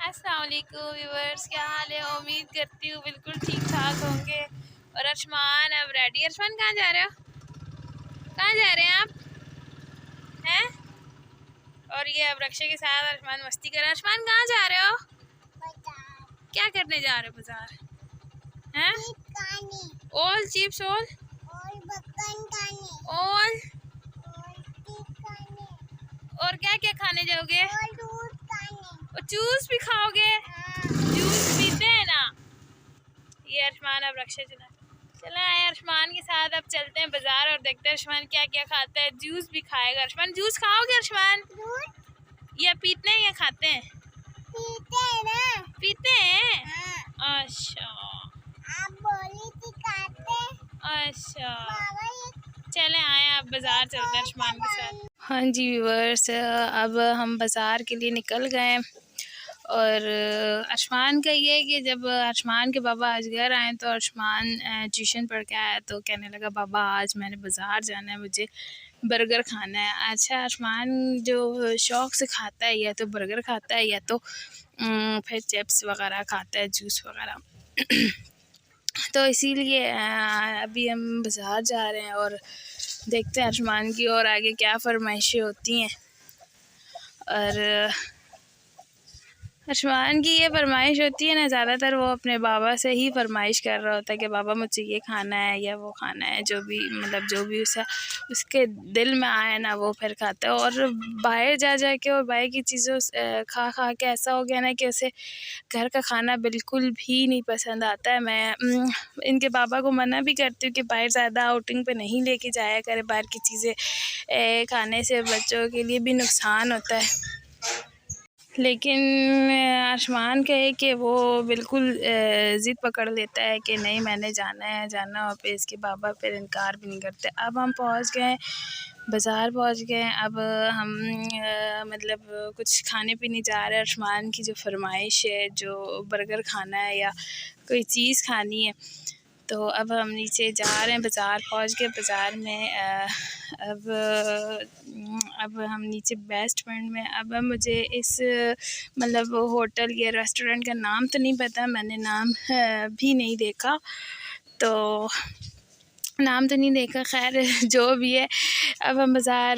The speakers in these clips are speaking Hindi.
अस्सलाम वालेकुम व्यूअर्स, क्या हाल है। उम्मीद करती हूँ बिल्कुल ठीक ठाक होंगे। और अरशमान अब रेडी। अरशमान कहाँ जा रहे हो? कहाँ जा रहे हैं आप हैं? और ये अब रक्षा के साथ अरशमान मस्ती कर रहा है। अरशमान कहाँ जा रहे हो? क्या करने जा रहे हो बाजार? हैं? ओल चिप्स ओल ओल और क्या क्या खाने जाओगे? और जूस भी खाओगे? जूस पीते हैं ना। ये अरशमान अब रक्षा चला। चला आए अरशमान के साथ, अब चलते हैं बाजार और देखते हैं अरशमान क्या क्या खाता है। जूस भी खाएगा। अरशमान जूस खाओगे? अरशमान ये पीते हैं या खाते हैं? पीते हैं। अच्छा अच्छा, चले आए अब बाजार चलते हैं अरशमान के साथ। हाँ जी व्यूअर्स, अब हम बाज़ार के लिए निकल गए। और अरशमान का ये है कि जब अरशमान के बाबा आज घर आए तो अरशमान ट्यूशन पढ़ के आया तो कहने लगा, बाबा आज मैंने बाज़ार जाना है, मुझे बर्गर खाना है। अच्छा, अरशमान जो शौक़ से खाता है या तो बर्गर खाता है या तो फिर चिप्स वगैरह खाता है, जूस वगैरह। तो इसीलिए अभी हम बाज़ार जा रहे हैं और देखते हैं अरशमान की और आगे क्या फरमाइशें होती हैं। और अरशमान की ये फरमाइश होती है ना, ज़्यादातर वो अपने बाबा से ही फरमाइश कर रहा होता है कि बाबा मुझे ये खाना है या वो खाना है। जो भी उसके दिल में आए ना वो फिर खाता है। और बाहर जा के और बाहर की चीज़ों खा के ऐसा हो गया ना कि उसे घर का खाना बिल्कुल भी नहीं पसंद आता है। मैं इनके बाबा को मना भी करती हूँ कि बाहर ज़्यादा आउटिंग पे नहीं लेके जाया करे। बाहर की चीज़ें खाने से बच्चों के लिए भी नुकसान होता है। लेकिन अरशमान का है कि वो बिल्कुल ज़िद पकड़ लेता है कि नहीं मैंने जाना। और फिर इसके बाबा फिर इनकार भी नहीं करते। अब हम पहुंच गए, बाज़ार पहुंच गए। अब हम मतलब कुछ खाने पीने जा रहे हैं। अरशमान की जो फरमाइश है, जो बर्गर खाना है या कोई चीज़ खानी है, तो अब हम नीचे जा रहे हैं। बाज़ार पहुंच गए। बाज़ार में अब हम नीचे बेस्ट पॉइंट में। अब मुझे इस मतलब होटल या रेस्टोरेंट का नाम तो नहीं पता, मैंने नाम भी नहीं देखा, तो खैर जो भी है। अब हम बाज़ार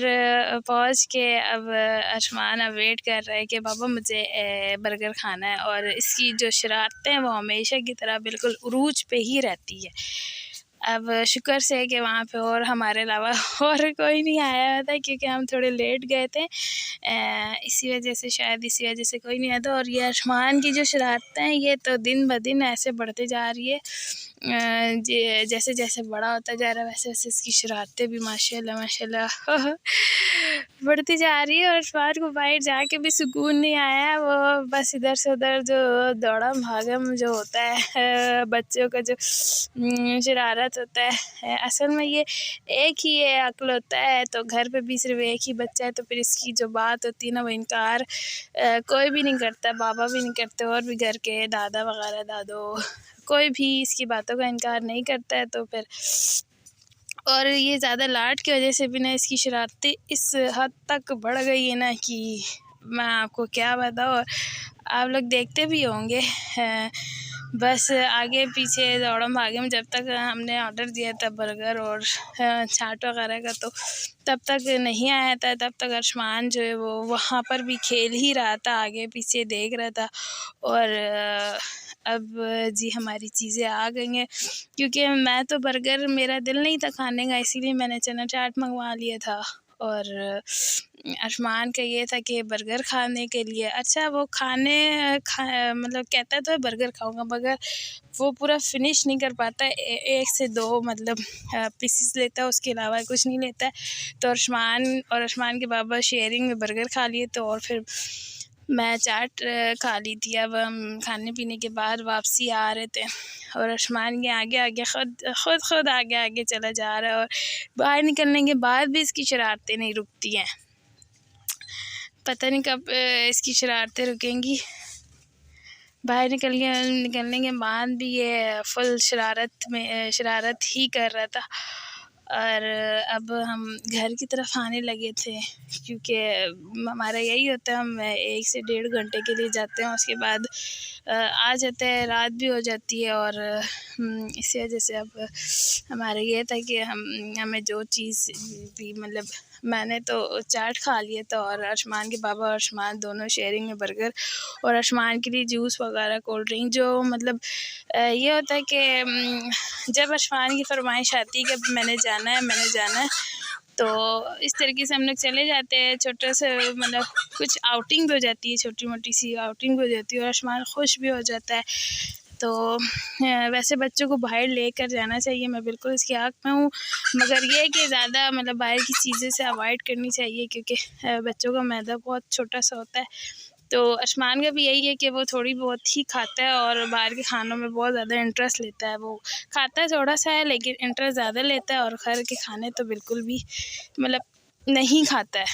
पहुंच के अब अरशमान अब वेट कर रहे हैं कि बाबा मुझे बर्गर खाना है। और इसकी जो शरारतें हैं वो हमेशा की तरह बिल्कुल उरूज पे ही रहती है। अब शुक्र से कि वहाँ पे और हमारे अलावा और कोई नहीं आया था, क्योंकि हम थोड़े लेट गए थे। इसी वजह से कोई नहीं आया था। और ये अरशमान की जो शरारतें हैं ये तो दिन ब दिन ऐसे बढ़ते जा रही है। जैसे जैसे बड़ा होता जा रहा है वैसे वैसे इसकी शरारतें भी माशाल्लाह बढ़ती जा रही है। और अरशमान को बाहर जाके भी सुकून नहीं आया। वो बस इधर से उधर जो दौड़म भागम जो होता है बच्चों का जो शरारत होता है, असल में ये एक ही ये अक्ल होता है। तो घर पे भी सिर्फ एक ही बच्चा है, तो फिर इसकी जो बात होती है ना वो इनकार कोई भी नहीं करता, बाबा भी नहीं करते और भी घर के दादा वगैरह दादो कोई भी इसकी बातों का इनकार नहीं करता है। तो फिर और ये ज़्यादा लाड की वजह से भी ना इसकी शरारतें इस हद तक बढ़ गई है ना कि मैं आपको क्या बताऊँ। आप लोग देखते भी होंगे। बस आगे पीछे दौड़म भागे में जब तक हमने ऑर्डर दिया था बर्गर और चाट वगैरह का, तो तब तक नहीं आया था। तब तक अरशमान जो है वो वहाँ पर भी खेल ही रहा था, आगे पीछे देख रहा था। और अब जी हमारी चीज़ें आ गई हैं, क्योंकि मैं तो बर्गर मेरा दिल नहीं था खाने का, इसीलिए मैंने चना चाट मंगवा लिया था। और अरशमान का ये था कि बर्गर खाने के लिए, अच्छा वो मतलब कहता तो है बर्गर खाऊंगा, मगर वो पूरा फिनिश नहीं कर पाता। एक से दो मतलब पीसेस लेता है, उसके अलावा कुछ नहीं लेता है। तो अरशमान के बाबा शेयरिंग में बर्गर खा लिए, तो और फिर मैं चाट खा ली थी। अब हम खाने पीने के बाद वापसी आ रहे थे और अरशमान के आगे खुद आगे चला जा रहा है। और बाहर निकलने के बाद भी इसकी शरारतें नहीं रुकती हैं। पता नहीं कब इसकी शरारतें रुकेंगी। बाहर निकलने के बाद भी ये फुल शरारत ही कर रहा था। और अब हम घर की तरफ आने लगे थे, क्योंकि हमारा यही होता है, हम 1 से 1.5 घंटे के लिए जाते हैं, उसके बाद आ जाते हैं, रात भी हो जाती है। और इसी वजह से अब हमारा ये था कि हमें जो चीज़ भी मतलब मैंने तो चाट खा लिया था, और अर्शमान के पापा और अर्शमान दोनों शेयरिंग में बर्गर, और अर्शमान के लिए जूस वगैरह, कोल्ड ड्रिंक, जो मतलब ये होता है कि जब अर्शमान की फरमाइश आती है कि मैंने जाना है, तो इस तरीके से हम लोग चले जाते हैं। छोटा सा मतलब कुछ आउटिंग भी हो जाती है, छोटी मोटी सी आउटिंग भी हो जाती है, और अर्शमान खुश भी हो जाता है। तो वैसे बच्चों को बाहर लेकर जाना चाहिए, मैं बिल्कुल इसके हक़ में हूँ, मगर ये है कि ज़्यादा मतलब बाहर की चीज़ें से अवॉइड करनी चाहिए, क्योंकि बच्चों का मैदा बहुत छोटा सा होता है। तो अर्शमान का भी यही है कि वो थोड़ी बहुत ही खाता है, और बाहर के खानों में बहुत ज़्यादा इंटरेस्ट लेता है। वो खाता है थोड़ा सा है, लेकिन इंटरेस्ट ज़्यादा लेता है, और घर के खाने तो बिल्कुल भी मतलब नहीं खाता है,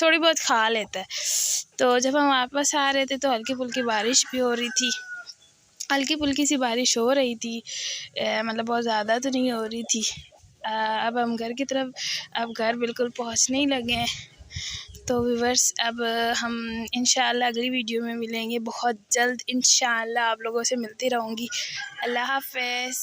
थोड़ी बहुत खा लेता है। तो जब हम वापस आ रहे थे तो हल्की फुल्की बारिश भी हो रही थी, हल्की फुल्की सी बारिश हो रही थी, मतलब बहुत ज़्यादा तो नहीं हो रही थी। अब हम घर की तरफ, अब घर बिल्कुल पहुँचने ही लगे हैं। तो व्यूअर्स, अब हम इंशाल्लाह अगली वीडियो में मिलेंगे बहुत जल्द, इंशाल्लाह आप लोगों से मिलती रहूँगी। अल्लाह हाफ़िज़।